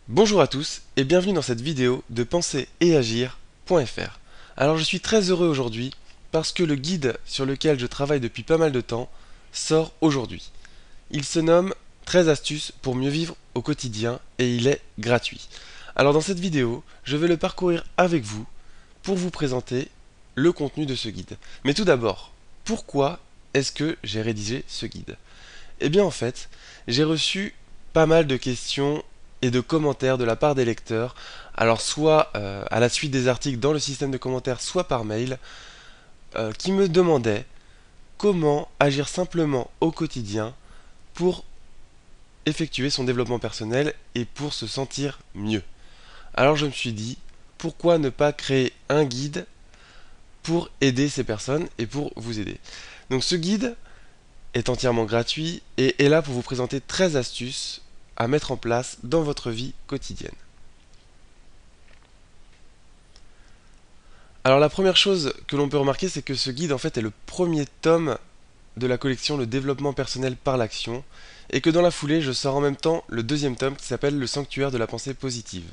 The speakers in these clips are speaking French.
Bonjour à tous et bienvenue dans cette vidéo de penser et agir.fr. Alors je suis très heureux aujourd'hui parce que le guide sur lequel je travaille depuis pas mal de temps sort aujourd'hui. Il se nomme 13 astuces pour mieux vivre au quotidien et il est gratuit. Alors dans cette vidéo, je vais le parcourir avec vous pour vous présenter le contenu de ce guide. Mais tout d'abord, pourquoi est-ce que j'ai rédigé ce guide? Eh bien en fait, j'ai reçu pas mal de questions et de commentaires de la part des lecteurs, alors soit à la suite des articles dans le système de commentaires, soit par mail, qui me demandaient comment agir simplement au quotidien pour effectuer son développement personnel et pour se sentir mieux. Alors je me suis dit, pourquoi ne pas créer un guide pour aider ces personnes et pour vous aider. Donc ce guide est entièrement gratuit et est là pour vous présenter 13 astuces à mettre en place dans votre vie quotidienne. Alors la première chose que l'on peut remarquer, c'est que ce guide en fait est le premier tome de la collection Le développement personnel par l'action et que dans la foulée je sors en même temps le deuxième tome qui s'appelle Le sanctuaire de la pensée positive.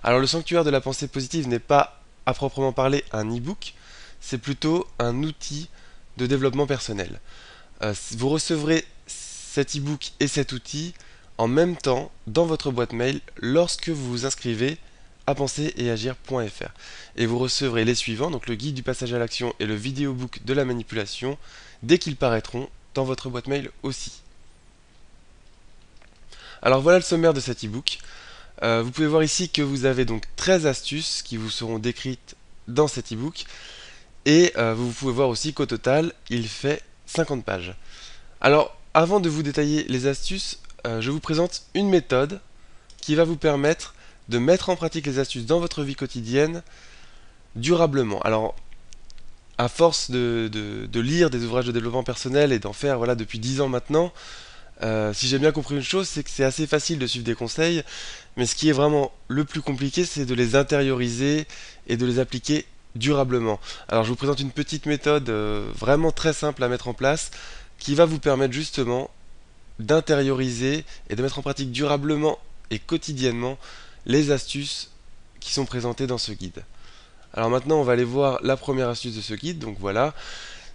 Alors le sanctuaire de la pensée positive n'est pas à proprement parler un e-book, c'est plutôt un outil de développement personnel. Vous recevrez cet e-book et cet outil en même temps dans votre boîte mail lorsque vous vous inscrivez à penser-et-agir.fr. Et vous recevrez les suivants, donc le guide du passage à l'action et le vidéobook de la manipulation, dès qu'ils paraîtront dans votre boîte mail aussi. Alors voilà le sommaire de cet e-book. Vous pouvez voir ici que vous avez donc 13 astuces qui vous seront décrites dans cet e-book. Et vous pouvez voir aussi qu'au total, il fait 50 pages. Alors, avant de vous détailler les astuces, je vous présente une méthode qui va vous permettre de mettre en pratique les astuces dans votre vie quotidienne durablement. Alors, à force de lire des ouvrages de développement personnel et d'en faire voilà, depuis 10 ans maintenant, si j'ai bien compris une chose, c'est que c'est assez facile de suivre des conseils, mais ce qui est vraiment le plus compliqué, c'est de les intérioriser et de les appliquer durablement. Alors je vous présente une petite méthode vraiment très simple à mettre en place qui va vous permettre justement d'intérioriser et de mettre en pratique durablement et quotidiennement les astuces qui sont présentées dans ce guide. Alors maintenant on va aller voir la première astuce de ce guide, donc voilà,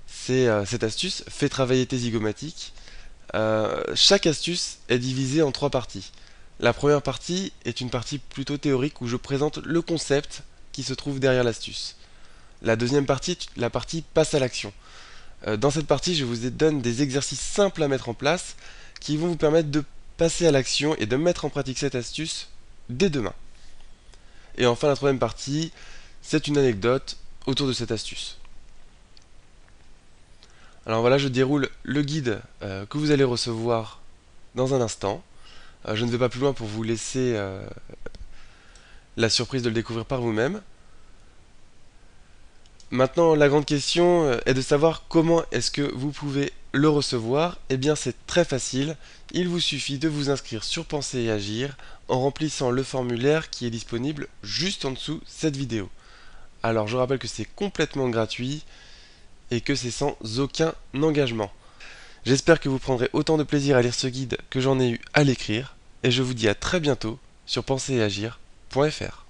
c'est cette astuce, fais travailler tes zygomatiques. Chaque astuce est divisée en 3 parties. La première partie est une partie plutôt théorique où je présente le concept qui se trouve derrière l'astuce. La deuxième partie est la partie passe à l'action. Dans cette partie, je vous donne des exercices simples à mettre en place qui vont vous permettre de passer à l'action et de mettre en pratique cette astuce dès demain. Et enfin, la troisième partie, c'est une anecdote autour de cette astuce. Alors voilà, je déroule le guide que vous allez recevoir dans un instant. Je ne vais pas plus loin pour vous laisser la surprise de le découvrir par vous-même. Maintenant, la grande question est de savoir comment est-ce que vous pouvez le recevoir. Eh bien, c'est très facile. Il vous suffit de vous inscrire sur Penser et Agir en remplissant le formulaire qui est disponible juste en dessous cette vidéo. Alors, je rappelle que c'est complètement gratuit et que c'est sans aucun engagement. J'espère que vous prendrez autant de plaisir à lire ce guide que j'en ai eu à l'écrire et je vous dis à très bientôt sur penser-et-agir.fr.